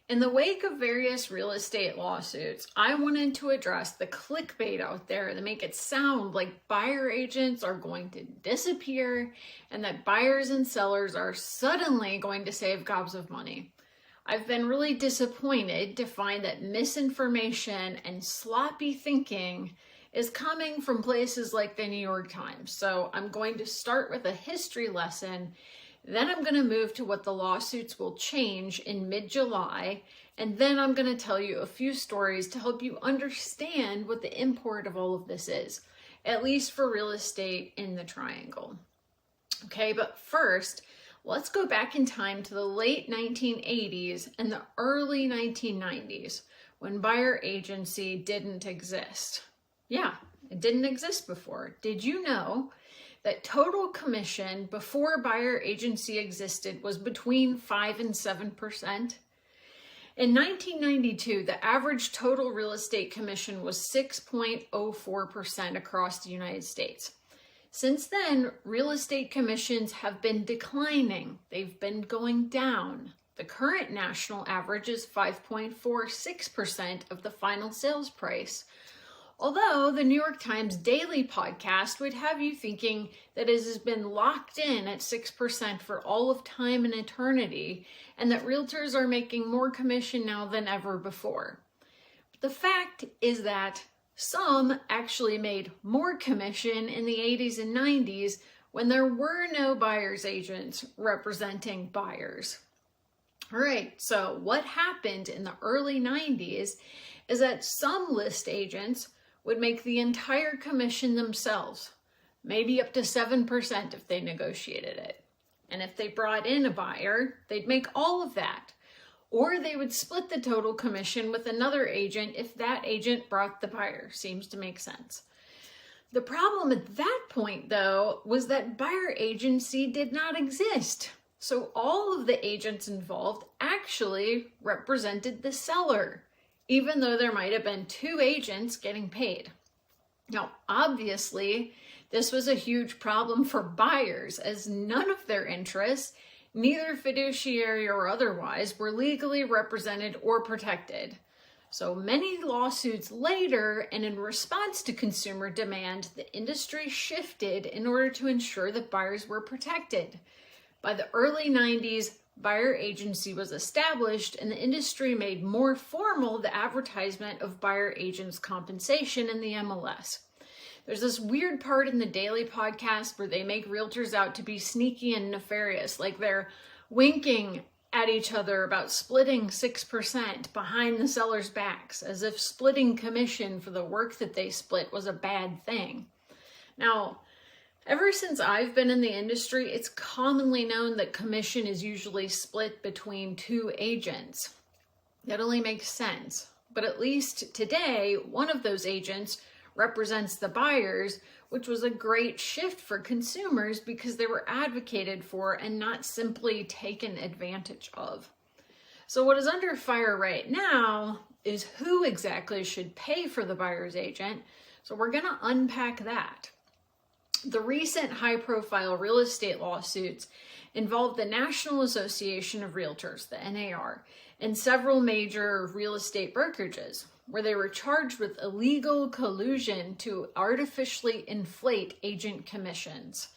In the wake of various real estate lawsuits, I wanted to address the clickbait out there that make it sound like buyer agents are going to disappear and that buyers and sellers are suddenly going to save gobs of money. I've been really disappointed to find that misinformation and sloppy thinking is coming from places like the New York Times. So I'm going to start with a history lesson. Then I'm going to move to what the lawsuits will change in mid-July, and then I'm going to tell you a few stories to help you understand what the import of all of this is, at least for real estate in the Triangle. Okay, but first, let's go back in time to the late 1980s and the early 1990s when buyer agency didn't exist. Yeah, it didn't exist before. Did you know that total commission before buyer agency existed was between 5 and 7%? In 1992, the average total real estate commission was 6.04% across the United States. Since then, real estate commissions have been declining. They've been going down. The current national average is 5.46% of the final sales price. Although the New York Times Daily podcast would have you thinking that it has been locked in at 6% for all of time and eternity, and that realtors are making more commission now than ever before. But the fact is that some actually made more commission in the 80s and 90s when there were no buyer's agents representing buyers. All right, so what happened in the early 90s is that some list agents would make the entire commission themselves, maybe up to 7% if they negotiated it. And if they brought in a buyer, they'd make all of that. Or they would split the total commission with another agent if that agent brought the buyer. Seems to make sense. The problem at that point, though, was that buyer agency did not exist. So all of the agents involved actually represented the seller, even though there might have been two agents getting paid. Now, obviously, this was a huge problem for buyers, as none of their interests, neither fiduciary or otherwise, were legally represented or protected. So many lawsuits later, and in response to consumer demand, the industry shifted in order to ensure that buyers were protected. By the early 90s, buyer agency was established and the industry made more formal the advertisement of buyer agents' compensation in the MLS. There's this weird part in the Daily podcast where they make realtors out to be sneaky and nefarious, like they're winking at each other about splitting 6% behind the sellers' backs, as if splitting commission for the work that they split was a bad thing. Now, ever since I've been in the industry, it's commonly known that commission is usually split between two agents. That only makes sense. But at least today, one of those agents represents the buyers, which was a great shift for consumers because they were advocated for and not simply taken advantage of. So what is under fire right now is who exactly should pay for the buyer's agent. So we're going to unpack that. The recent high-profile real estate lawsuits involved the National Association of Realtors, the NAR, and several major real estate brokerages, where they were charged with illegal collusion to artificially inflate agent commissions.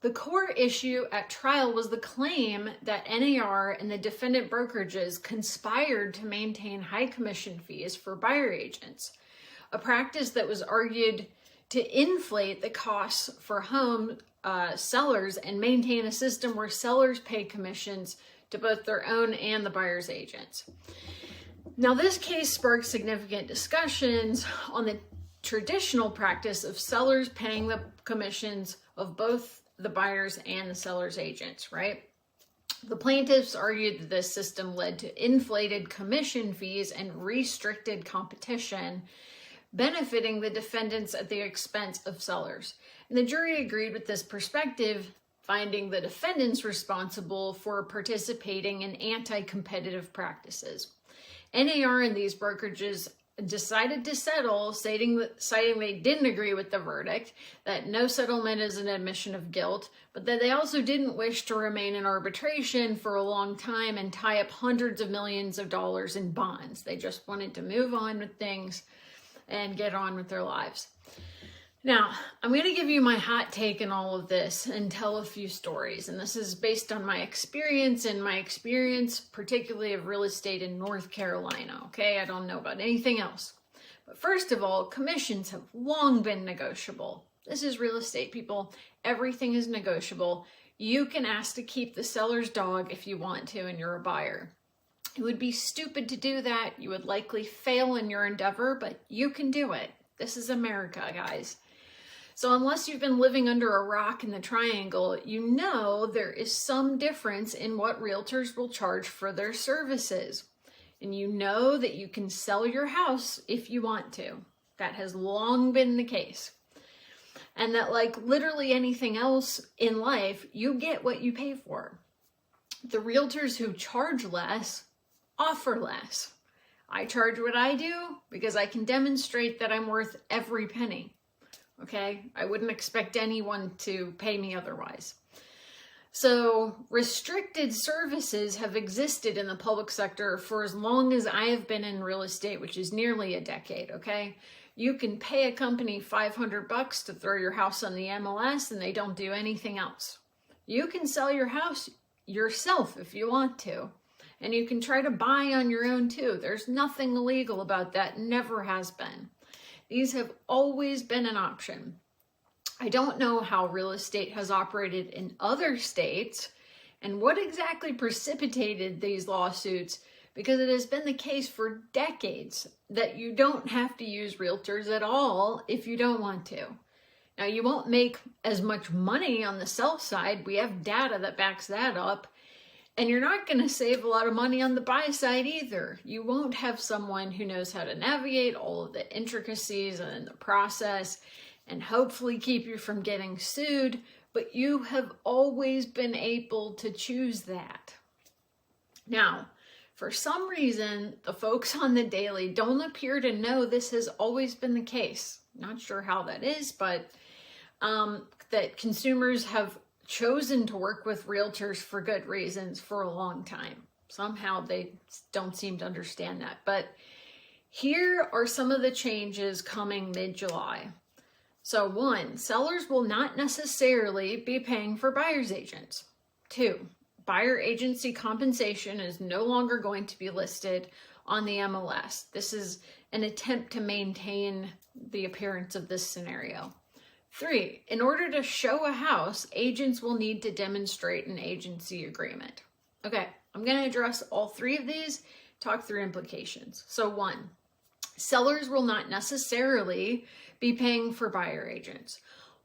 The core issue at trial was the claim that NAR and the defendant brokerages conspired to maintain high commission fees for buyer agents, a practice that was argued to inflate the costs for home sellers and maintain a system where sellers pay commissions to both their own and the buyer's agents. Now, this case sparked significant discussions on the traditional practice of sellers paying the commissions of both the buyers and the seller's agents, right? The plaintiffs argued that this system led to inflated commission fees and restricted competition, benefiting the defendants at the expense of sellers. And the jury agreed with this perspective, finding the defendants responsible for participating in anti-competitive practices. NAR and these brokerages decided to settle, citing they didn't agree with the verdict, that no settlement is an admission of guilt, but that they also didn't wish to remain in arbitration for a long time and tie up hundreds of millions of dollars in bonds. They just wanted to move on with things and get on with their lives. Now, I'm going to give you my hot take in all of this and tell a few stories. And this is based on my experience particularly of real estate in North Carolina. Okay, I don't know about anything else. But first of all, commissions have long been negotiable. This is real estate, people. Everything is negotiable. You can ask to keep the seller's dog if you want to, and you're a buyer. It would be stupid to do that. You would likely fail in your endeavor, but you can do it. This is America, guys. So unless you've been living under a rock in the triangle, you know there is some difference in what realtors will charge for their services. And you know that you can sell your house if you want to. That has long been the case. And that, like literally anything else in life, you get what you pay for. The realtors who charge less offer less. I charge what I do because I can demonstrate that I'm worth every penny. Okay, I wouldn't expect anyone to pay me otherwise. So restricted services have existed in the public sector for as long as I have been in real estate, which is nearly a decade, okay? You can pay a company $500 to throw your house on the MLS and they don't do anything else. You can sell your house yourself if you want to. And you can try to buy on your own too. There's nothing illegal about that, never has been. These have always been an option. I don't know how real estate has operated in other states and what exactly precipitated these lawsuits, because it has been the case for decades that you don't have to use realtors at all if you don't want to. Now, you won't make as much money on the sell side. We have data that backs that up. And you're not going to save a lot of money on the buy side either. You won't have someone who knows how to navigate all of the intricacies and the process and hopefully keep you from getting sued, but you have always been able to choose that. Now, for some reason, the folks on the daily don't appear to know this has always been the case. Not sure how that is, but that consumers have chosen to work with realtors for good reasons for a long time. Somehow they don't seem to understand that. But here are some of the changes coming mid-July. So 1, sellers will not necessarily be paying for buyer's agents. 2, buyer agency compensation is no longer going to be listed on the MLS. This is an attempt to maintain the appearance of this scenario. 3, in order to show a house, agents will need to demonstrate an agency agreement. Okay, I'm going to address all 3 of these, talk through implications. So 1, sellers will not necessarily be paying for buyer agents.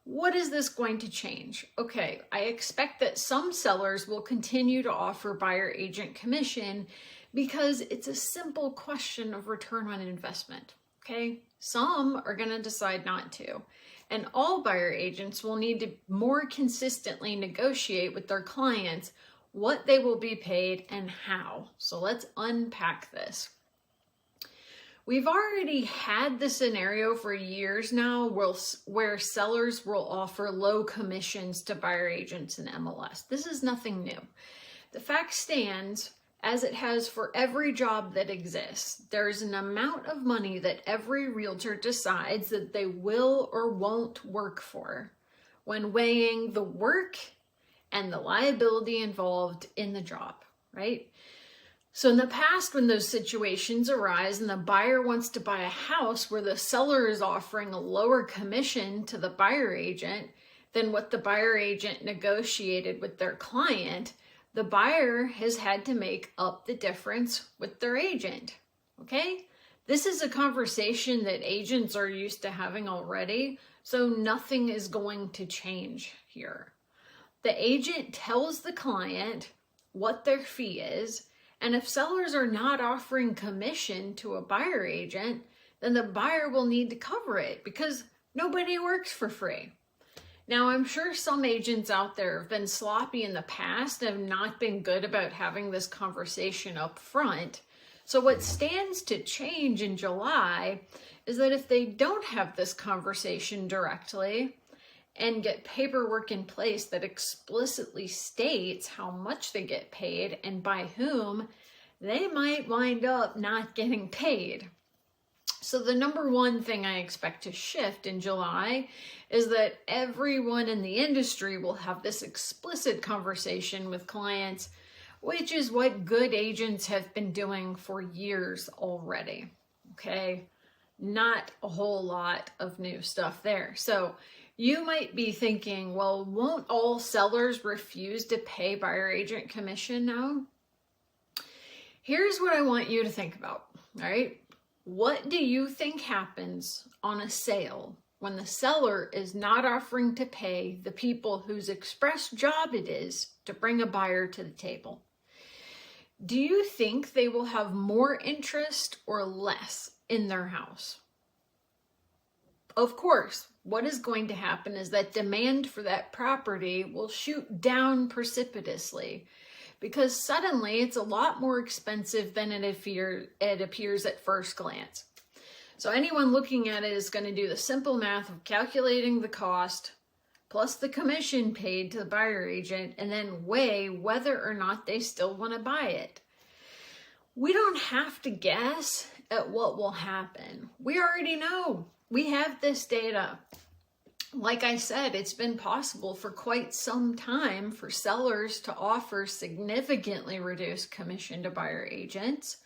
What is this going to change? Okay, I expect that some sellers will continue to offer buyer agent commission because it's a simple question of return on investment. Okay, some are going to decide not to. And all buyer agents will need to more consistently negotiate with their clients what they will be paid and how. So let's unpack this. We've already had the scenario for years now where sellers will offer low commissions to buyer agents in MLS. This is nothing new. The fact stands, as it has for every job that exists, there's an amount of money that every realtor decides that they will or won't work for when weighing the work and the liability involved in the job, right? So in the past, when those situations arise and the buyer wants to buy a house where the seller is offering a lower commission to the buyer agent than what the buyer agent negotiated with their client, the buyer has had to make up the difference with their agent, okay? This is a conversation that agents are used to having already, so nothing is going to change here. The agent tells the client what their fee is, and if sellers are not offering commission to a buyer agent, then the buyer will need to cover it because nobody works for free. Now, I'm sure some agents out there have been sloppy in the past and have not been good about having this conversation up front. So what stands to change in July is that if they don't have this conversation directly and get paperwork in place that explicitly states how much they get paid and by whom, they might wind up not getting paid. So the number one thing I expect to shift in July is that everyone in the industry will have this explicit conversation with clients, which is what good agents have been doing for years already. Okay, not a whole lot of new stuff there. So you might be thinking, well, won't all sellers refuse to pay buyer agent commission now? Here's what I want you to think about, all right? What do you think happens on a sale when the seller is not offering to pay the people whose express job it is to bring a buyer to the table? Do you think they will have more interest or less in their house? Of course, what is going to happen is that demand for that property will shoot down precipitously, because suddenly it's a lot more expensive than it appears at first glance. So anyone looking at it is going to do the simple math of calculating the cost plus the commission paid to the buyer agent and then weigh whether or not they still want to buy it. We don't have to guess at what will happen. We already know. We have this data. Like I said, it's been possible for quite some time for sellers to offer significantly reduced commission to buyer agents.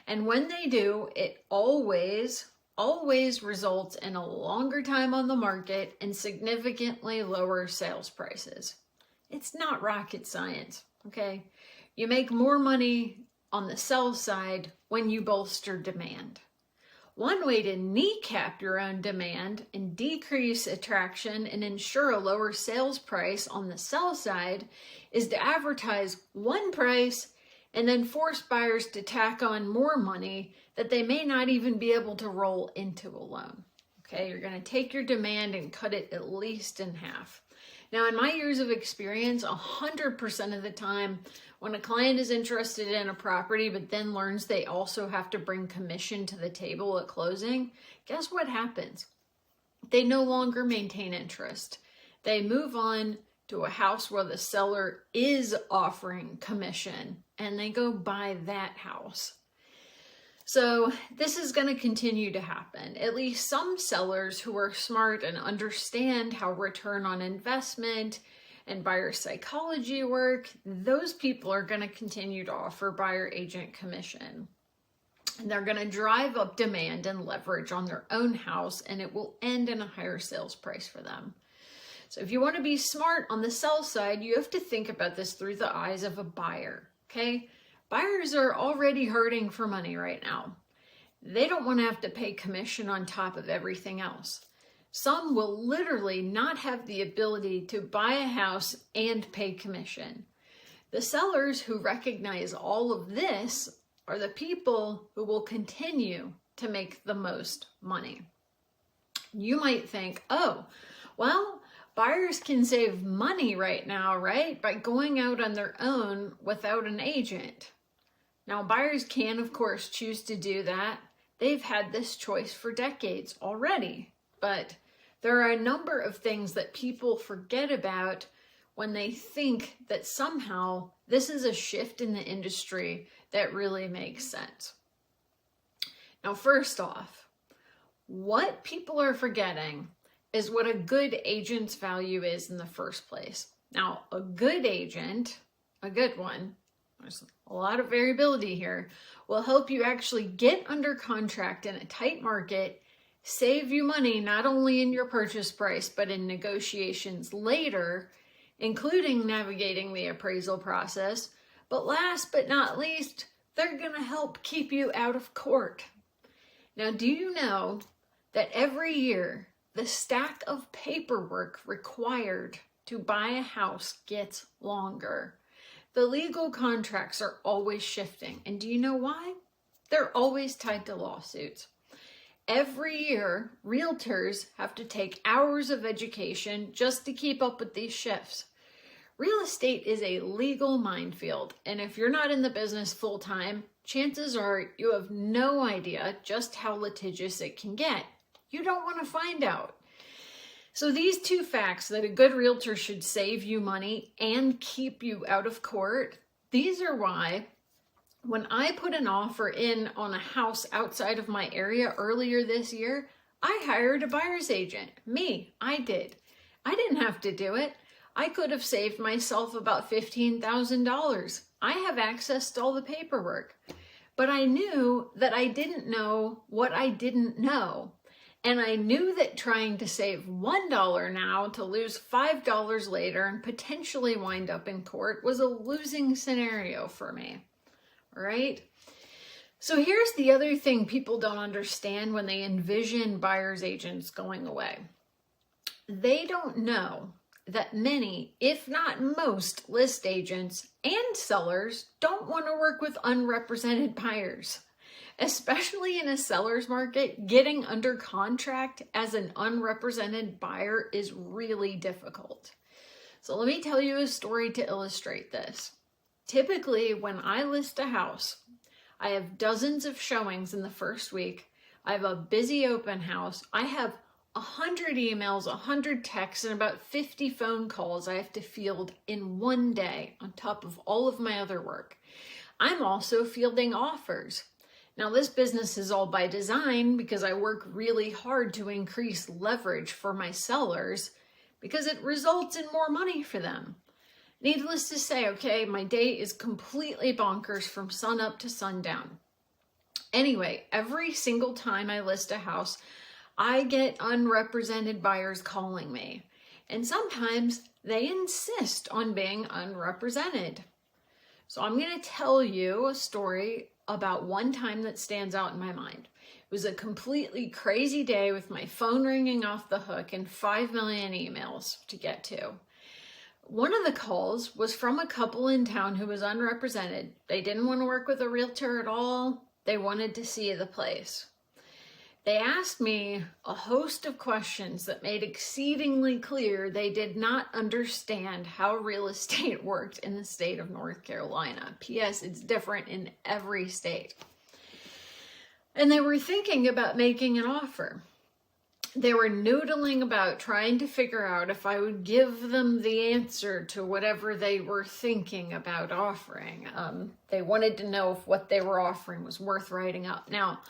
And when they do, it always results in a longer time on the market and significantly lower sales prices. It's not rocket science, okay? You make more money on the sell side when you bolster demand. One way to kneecap your own demand and decrease attraction and ensure a lower sales price on the sell side is to advertise one price and then force buyers to tack on more money that they may not even be able to roll into a loan. Okay, you're going to take your demand and cut it at least in half. Now, in my years of experience, 100% of the time, when a client is interested in a property but then learns they also have to bring commission to the table at closing, guess what happens? They no longer maintain interest. They move on to a house where the seller is offering commission and they go buy that house. So this is going to continue to happen. At least some sellers who are smart and understand how return on investment and buyer psychology work, those people are going to continue to offer buyer agent commission. And they're going to drive up demand and leverage on their own house, and it will end in a higher sales price for them. So if you want to be smart on the sell side, you have to think about this through the eyes of a buyer, okay? Buyers are already hurting for money right now. They don't want to have to pay commission on top of everything else. Some will literally not have the ability to buy a house and pay commission. The sellers who recognize all of this are the people who will continue to make the most money. You might think, oh, well, buyers can save money right now, right? By going out on their own without an agent. Now, buyers can, of course, choose to do that. They've had this choice for decades already. But there are a number of things that people forget about when they think that somehow this is a shift in the industry that really makes sense. Now, first off, what people are forgetting is what a good agent's value is in the first place. Now, a good agent, a good one, there's a lot of variability here, will help you actually get under contract in a tight market, save you money not only in your purchase price, but in negotiations later, including navigating the appraisal process. But last but not least, they're going to help keep you out of court. Now, do you know that every year the stack of paperwork required to buy a house gets longer? The legal contracts are always shifting. And do you know why? They're always tied to lawsuits. Every year, realtors have to take hours of education just to keep up with these shifts. Real estate is a legal minefield, and if you're not in the business full time, chances are you have no idea just how litigious it can get. You don't want to find out. So these two facts, that a good realtor should save you money and keep you out of court, these are why when I put an offer in on a house outside of my area earlier this year, I hired a buyer's agent. I did. I didn't have to do it. I could have saved myself about $15,000. I have access to all the paperwork. But I knew that I didn't know what I didn't know. And I knew that trying to save $1 now to lose $5 later and potentially wind up in court was a losing scenario for me. Right? So here's the other thing people don't understand when they envision buyer's agents going away. They don't know that many, if not most, list agents and sellers don't want to work with unrepresented buyers. Especially in a seller's market, getting under contract as an unrepresented buyer is really difficult. So let me tell you a story to illustrate this. Typically, when I list a house, I have dozens of showings in the first week. I have a busy open house. I have 100 emails, 100 texts, and about 50 phone calls I have to field in one day on top of all of my other work. I'm also fielding offers. Now, this business is all by design because I work really hard to increase leverage for my sellers because it results in more money for them. Needless to say, okay, my day is completely bonkers from sun up to sundown. Anyway, every single time I list a house, I get unrepresented buyers calling me. And sometimes they insist on being unrepresented. So I'm going to tell you a story about one time that stands out in my mind. It was a completely crazy day with my phone ringing off the hook and 5 million emails to get to. One of the calls was from a couple in town who was unrepresented. They didn't want to work with a realtor at all. They wanted to see the place. They asked me a host of questions that made exceedingly clear they did not understand how real estate worked in the state of North Carolina. P.S. It's different in every state. And they were thinking about making an offer. They were noodling about trying to figure out if I would give them the answer to whatever they were thinking about offering. They wanted to know if what they were offering was worth writing up. Now,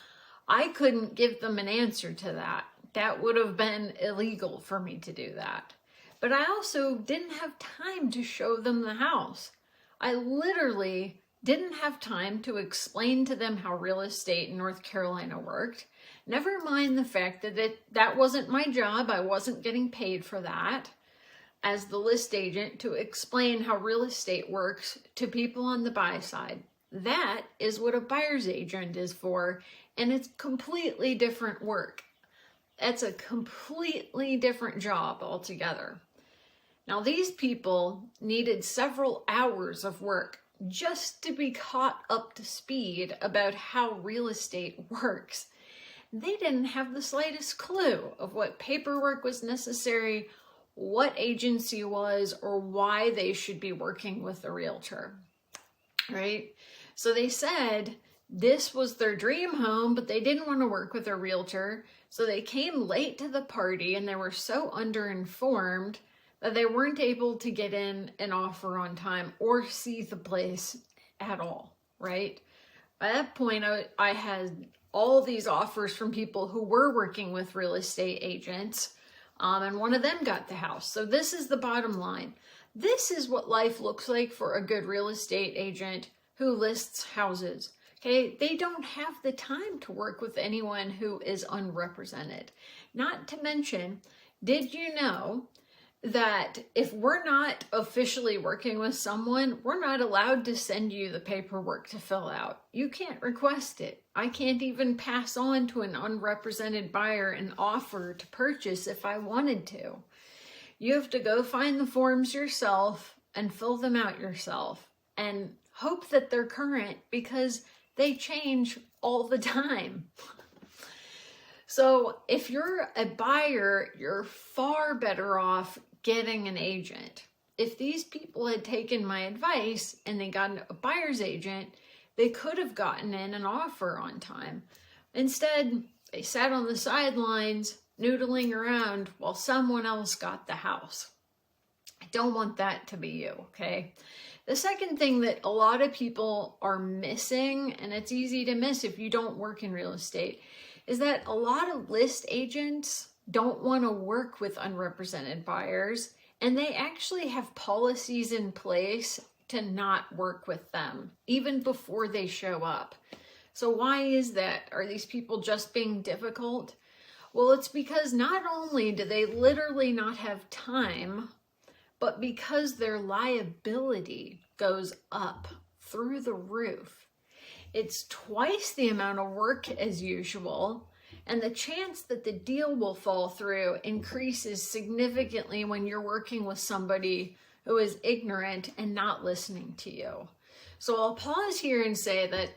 I couldn't give them an answer to that. That would have been illegal for me to do that. But I also didn't have time to show them the house. I literally didn't have time to explain to them how real estate in North Carolina worked. Never mind the fact that that wasn't my job. I wasn't getting paid for that as the list agent to explain how real estate works to people on the buy side. That is what a buyer's agent is for, and it's completely different work. That's a completely different job altogether. Now, these people needed several hours of work just to be caught up to speed about how real estate works. They didn't have the slightest clue of what paperwork was necessary, what agency was, or why they should be working with a realtor, right? So they said this was their dream home, but they didn't want to work with a realtor. So they came late to the party and they were so underinformed that they weren't able to get in an offer on time or see the place at all, right? By that point, I had all these offers from people who were working with real estate agents, and one of them got the house. So this is the bottom line. This is what life looks like for a good real estate agent who lists houses. Okay, they don't have the time to work with anyone who is unrepresented. Not to mention, did you know that if we're not officially working with someone, we're not allowed to send you the paperwork to fill out. You can't request it. I can't even pass on to an unrepresented buyer an offer to purchase if I wanted to. You have to go find the forms yourself and fill them out yourself and hope that they're current because they change all the time. So if you're a buyer, you're far better off getting an agent. if these people had taken my advice and they got a buyer's agent, they could have gotten in an offer on time. Instead, they sat on the sidelines, noodling around while someone else got the house. I don't want that to be you, okay? The second thing that a lot of people are missing, and it's easy to miss if you don't work in real estate, is that a lot of list agents don't want to work with unrepresented buyers, and they actually have policies in place to not work with them, even before they show up. So why is that? Are these people just being difficult? Well, it's because not only do they literally not have time, but because their liability goes up through the roof. It's twice the amount of work as usual, and the chance that the deal will fall through increases significantly when you're working with somebody who is ignorant and not listening to you. So I'll pause here and say that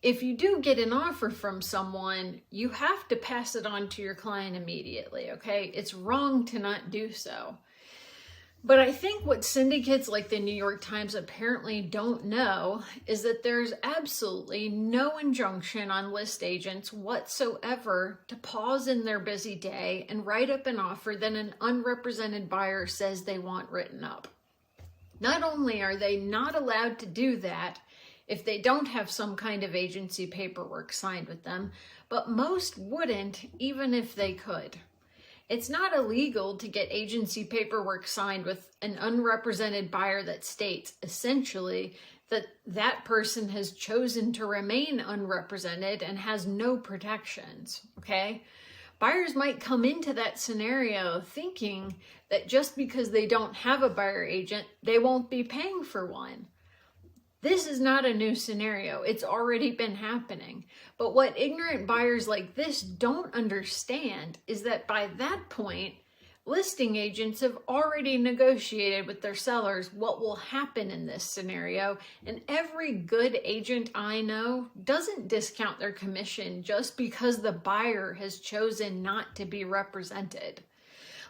if you do get an offer from someone, you have to pass it on to your client immediately, okay? It's wrong to not do so. But I think what syndicates like the New York Times apparently don't know is that there's absolutely no injunction on list agents whatsoever to pause in their busy day and write up an offer that an unrepresented buyer says they want written up. Not only are they not allowed to do that if they don't have some kind of agency paperwork signed with them, but most wouldn't even if they could. It's not illegal to get agency paperwork signed with an unrepresented buyer that states, essentially, that that person has chosen to remain unrepresented and has no protections, okay? Buyers might come into that scenario thinking that just because they don't have a buyer agent, they won't be paying for one. This is not a new scenario. It's already been happening. But what ignorant buyers like this don't understand is that by that point, listing agents have already negotiated with their sellers what will happen in this scenario. And every good agent I know doesn't discount their commission just because the buyer has chosen not to be represented.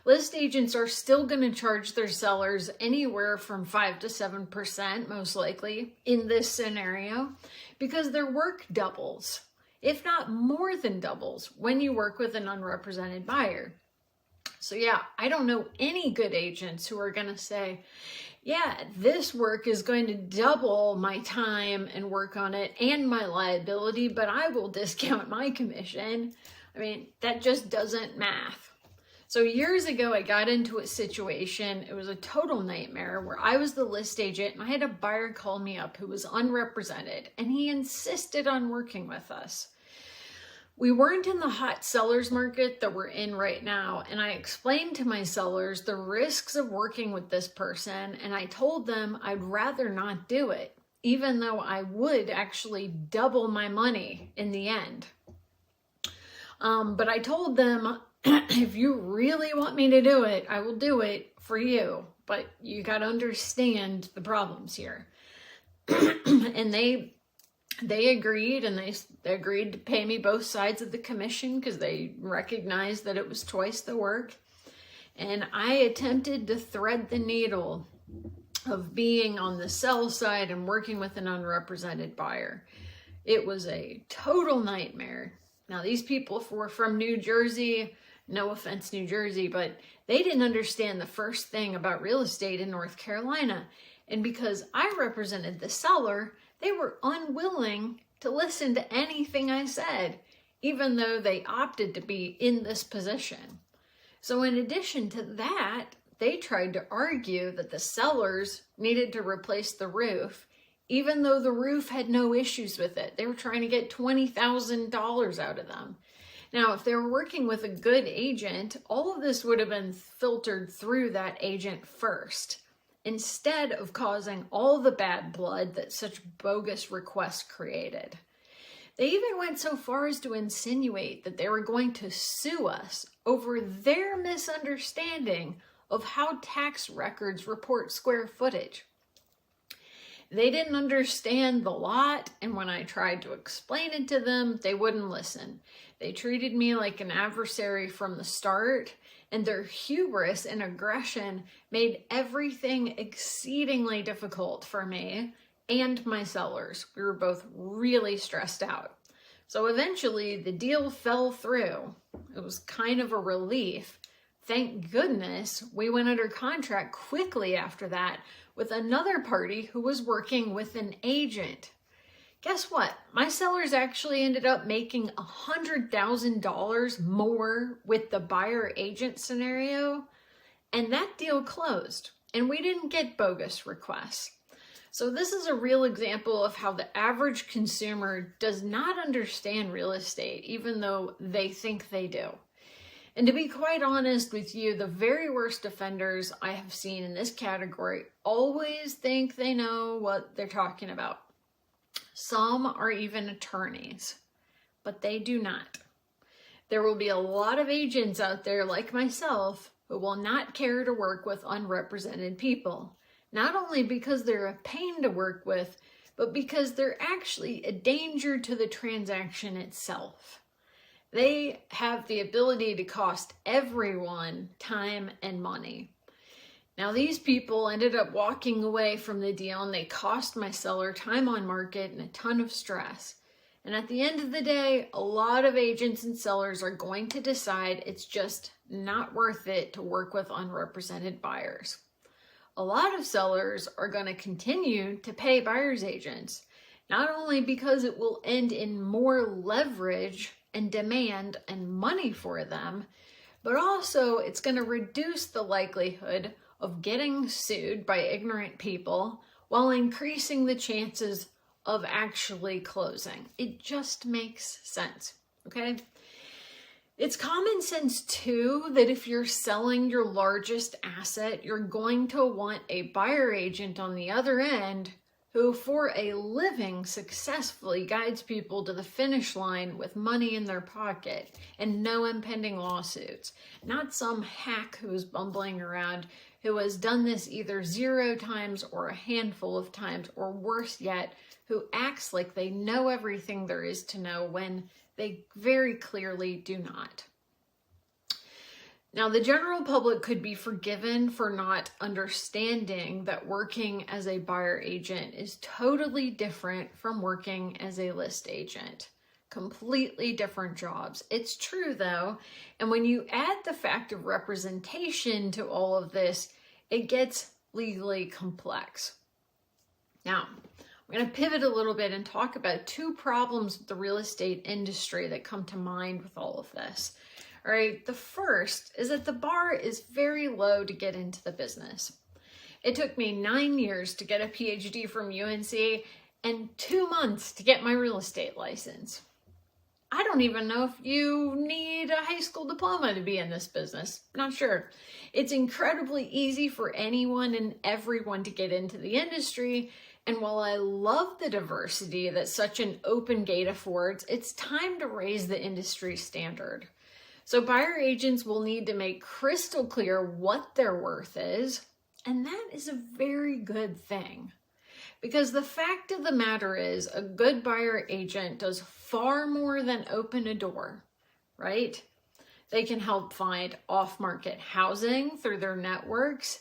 List agents are still going to charge their sellers anywhere from 5 to 7%, most likely, in this scenario, because their work doubles, if not more than doubles, when you work with an unrepresented buyer. So yeah, I don't know any good agents who are going to say, yeah, this work is going to double my time and work on it and my liability, but I will discount my commission. I mean, that just doesn't math. So years ago, I got into a situation, it was a total nightmare, where I was the list agent and I had a buyer call me up who was unrepresented, and he insisted on working with us. We weren't in the hot sellers market that we're in right now, and I explained to my sellers the risks of working with this person, and I told them I'd rather not do it, even though I would actually double my money in the end. But I told them, if you really want me to do it, I will do it for you. But you got to understand the problems here. And they agreed, and they agreed to pay me both sides of the commission because they recognized that it was twice the work. And I attempted to thread the needle of being on the sell side and working with an unrepresented buyer. It was a total nightmare. Now, these people were from New Jersey. No offense, New Jersey, but they didn't understand the first thing about real estate in North Carolina. And because I represented the seller, they were unwilling to listen to anything I said, even though they opted to be in this position. So in addition to that, they tried to argue that the sellers needed to replace the roof, even though the roof had no issues with it. They were trying to get $20,000 out of them. Now, if they were working with a good agent, all of this would have been filtered through that agent first, instead of causing all the bad blood that such bogus requests created. They even went so far as to insinuate that they were going to sue us over their misunderstanding of how tax records report square footage. They didn't understand the lot, and when I tried to explain it to them, they wouldn't listen. They treated me like an adversary from the start, and their hubris and aggression made everything exceedingly difficult for me and my sellers. We were both really stressed out. So eventually the deal fell through. It was kind of a relief. Thank goodness we went under contract quickly after that with another party who was working with an agent. Guess what? My sellers actually ended up making $100,000 more with the buyer agent scenario, and that deal closed, and we didn't get bogus requests. So this is a real example of how the average consumer does not understand real estate, even though they think they do. And to be quite honest with you, the very worst offenders I have seen in this category always think they know what they're talking about. Some are even attorneys, but they do not. There will be a lot of agents out there like myself who will not care to work with unrepresented people, not only because they're a pain to work with, but because they're actually a danger to the transaction itself. They have the ability to cost everyone time and money. Now, these people ended up walking away from the deal, and they cost my seller time on market and a ton of stress. And at the end of the day, a lot of agents and sellers are going to decide it's just not worth it to work with unrepresented buyers. A lot of sellers are going to continue to pay buyer's agents, not only because it will end in more leverage and demand and money for them, but also it's going to reduce the likelihood of getting sued by ignorant people while increasing the chances of actually closing. It just makes sense, okay? It's common sense too that if you're selling your largest asset, you're going to want a buyer agent on the other end who for a living successfully guides people to the finish line with money in their pocket and no impending lawsuits. Not some hack who's bumbling around who has done this either 0 times or a handful of times, or worse yet, who acts like they know everything there is to know when they very clearly do not. Now, the general public could be forgiven for not understanding that working as a buyer agent is totally different from working as a list agent. Completely different jobs. It's true though, and when you add the fact of representation to all of this, it gets legally complex. Now, I'm going to pivot a little bit and talk about 2 problems with the real estate industry that come to mind with all of this. All right, the first is that the bar is very low to get into the business. It took me 9 years to get a PhD from UNC and 2 months to get my real estate license. I don't even know if you need a high school diploma to be in this business. Not sure. It's incredibly easy for anyone and everyone to get into the industry. And while I love the diversity that such an open gate affords, it's time to raise the industry standard. So buyer agents will need to make crystal clear what their worth is. And that is a very good thing. Because the fact of the matter is, a good buyer agent does far more than open a door, right? They can help find off-market housing through their networks.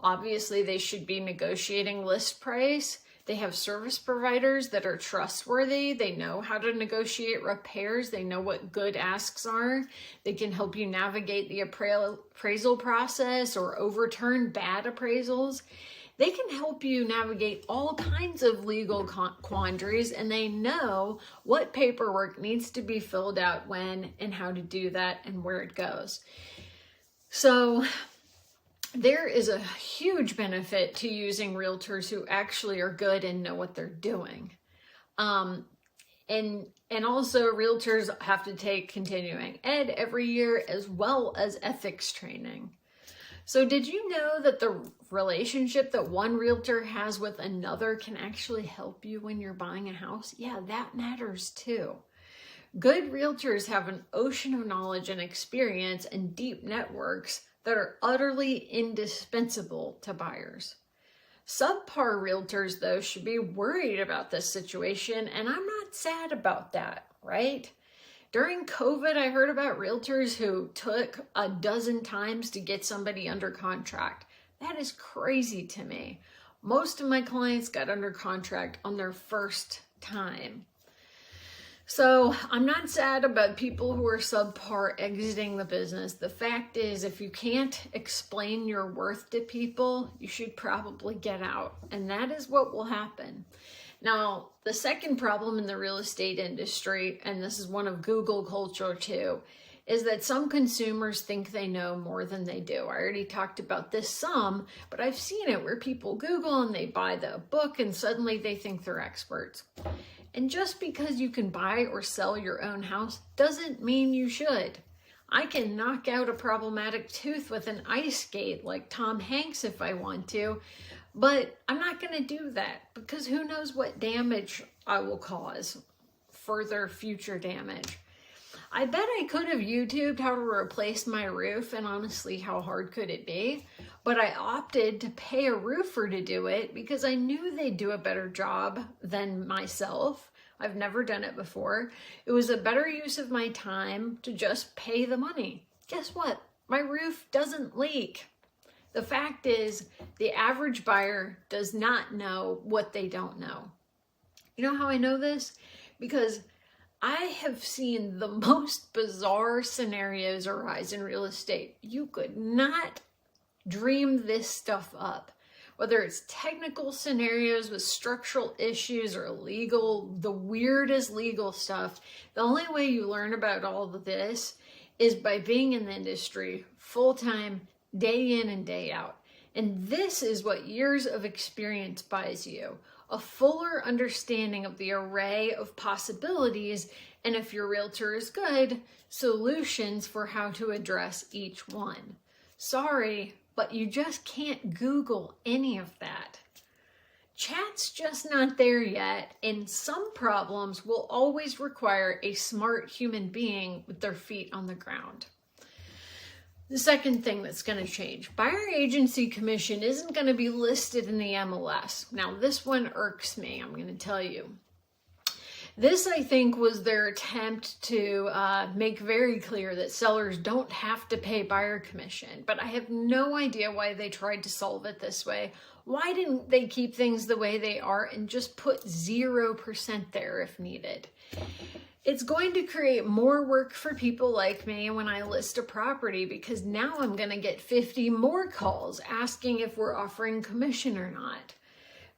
Obviously, they should be negotiating list price. They have service providers that are trustworthy. They know how to negotiate repairs. They know what good asks are. They can help you navigate the appraisal process or overturn bad appraisals. They can help you navigate all kinds of legal quandaries, and they know what paperwork needs to be filled out when and how to do that and where it goes. So there is a huge benefit to using realtors who actually are good and know what they're doing. And also realtors have to take continuing ed every year as well as ethics training. So did you know that the relationship that one realtor has with another can actually help you when you're buying a house? Yeah, that matters too. Good realtors have an ocean of knowledge and experience and deep networks that are utterly indispensable to buyers. Subpar realtors, though, should be worried about this situation, and I'm not sad about that, right? During COVID, I heard about realtors who took a dozen times to get somebody under contract. That is crazy to me. Most of my clients got under contract on their first time. So I'm not sad about people who are subpar exiting the business. The fact is, if you can't explain your worth to people, you should probably get out. And that is what will happen. Now, the second problem in the real estate industry, and this is one of Google culture too, is that some consumers think they know more than they do. I already talked about this some, but I've seen it where people Google and they buy the book and suddenly they think they're experts. And just because you can buy or sell your own house doesn't mean you should. I can knock out a problematic tooth with an ice skate like Tom Hanks if I want to, but I'm not going to do that because who knows what damage I will cause, further future damage. I bet I could have YouTubed how to replace my roof, and honestly, how hard could it be? But I opted to pay a roofer to do it because I knew they'd do a better job than myself. I've never done it before. It was a better use of my time to just pay the money. Guess what? My roof doesn't leak. The fact is, the average buyer does not know what they don't know. You know how I know this? Because I have seen the most bizarre scenarios arise in real estate. You could not dream this stuff up. Whether it's technical scenarios with structural issues or legal, the weirdest legal stuff, the only way you learn about all of this is by being in the industry full-time, day in and day out. And this is what years of experience buys you. A fuller understanding of the array of possibilities, and if your realtor is good, solutions for how to address each one. Sorry, but you just can't Google any of that. Chat's just not there yet, and some problems will always require a smart human being with their feet on the ground. The second thing that's going to change, buyer agency commission isn't going to be listed in the MLS. Now, this one irks me, I'm going to tell you. This, I think, was their attempt to make very clear that sellers don't have to pay buyer commission, but I have no idea why they tried to solve it this way. Why didn't they keep things the way they are and just put 0% there if needed? It's going to create more work for people like me when I list a property because now I'm going to get 50 more calls asking if we're offering commission or not.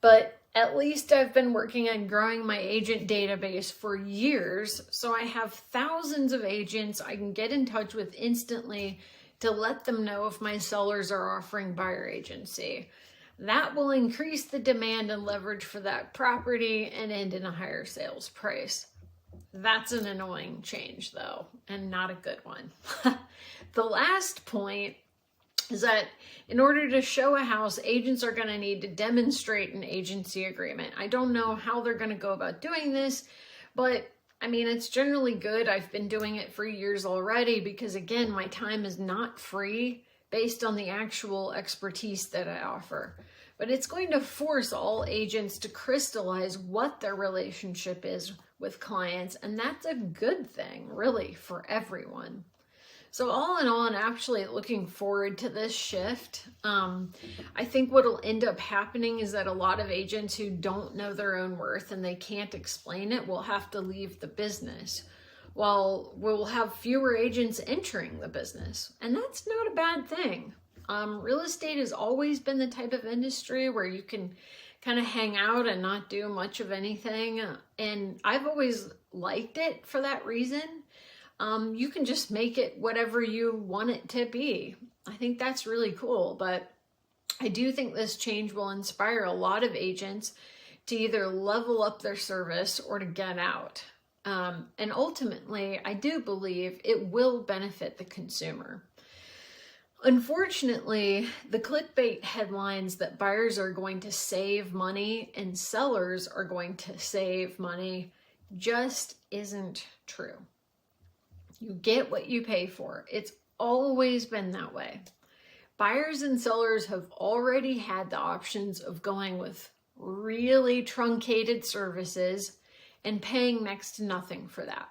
But at least I've been working on growing my agent database for years, so I have thousands of agents I can get in touch with instantly to let them know if my sellers are offering buyer agency. That will increase the demand and leverage for that property and end in a higher sales price. That's an annoying change, though, and not a good one. The last point is that in order to show a house, agents are going to need to demonstrate an agency agreement. I don't know how they're going to go about doing this, but I mean, it's generally good. I've been doing it for years already because, again, my time is not free based on the actual expertise that I offer. But it's going to force all agents to crystallize what their relationship is with clients, and that's a good thing, really, for everyone. So all in all, I'm actually looking forward to this shift. I think what will end up happening is that a lot of agents who don't know their own worth and they can't explain it will have to leave the business, while we'll have fewer agents entering the business. And that's not a bad thing. Real estate has always been the type of industry where you can kind of hang out and not do much of anything. And I've always liked it for that reason. You can just make it whatever you want it to be. I think that's really cool. But I do think this change will inspire a lot of agents to either level up their service or to get out. And ultimately, I do believe it will benefit the consumer. Unfortunately, the clickbait headlines that buyers are going to save money and sellers are going to save money just isn't true. You get what you pay for. It's always been that way. buyers and sellers have already had the options of going with really truncated services and paying next to nothing for that.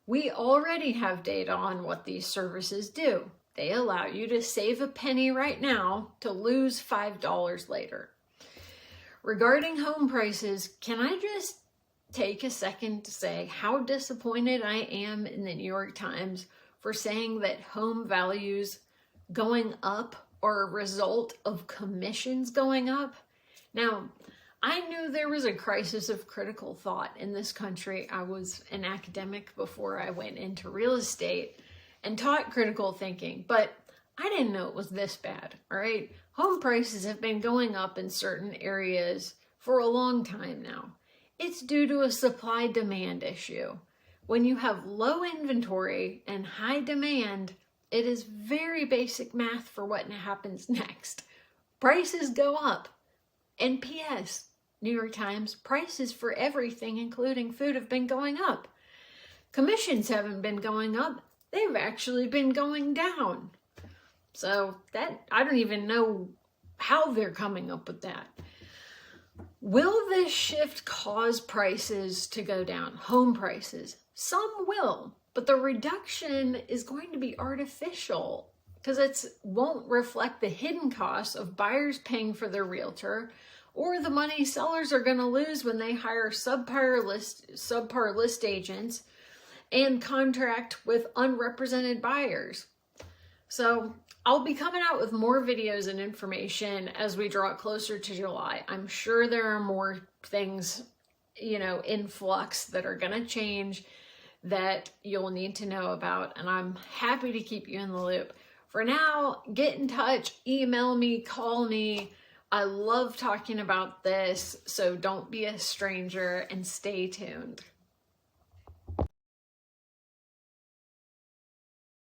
We already have data on what these services do. They allow you to save a penny right now to lose $5 later. Regarding home prices, can I just take a second to say how disappointed I am in the New York Times for saying that home values going up are a result of commissions going up? Now, I knew there was a crisis of critical thought in this country. I was an academic before I went into real estate and taught critical thinking, but I didn't know it was this bad, all right? Home prices have been going up in certain areas for a long time now. It's due to a supply-demand issue. When you have low inventory and high demand, it is very basic math for what happens next. Prices go up. And P.S., New York Times, prices for everything, including food, have been going up. Commissions haven't been going up. They've actually been going down. So that, I don't even know how they're coming up with that. Will this shift cause prices to go down? Home prices? Some will, but the reduction is going to be artificial because it won't reflect the hidden costs of buyers paying for their realtor or the money sellers are going to lose when they hire subpar list agents and contract with unrepresented buyers. So I'll be coming out with more videos and information as we draw closer to July. I'm sure there are more things, in flux that are going to change that you'll need to know about, and I'm happy to keep you in the loop. For now, get in touch, email me, call me. I love talking about this, so don't be a stranger and stay tuned.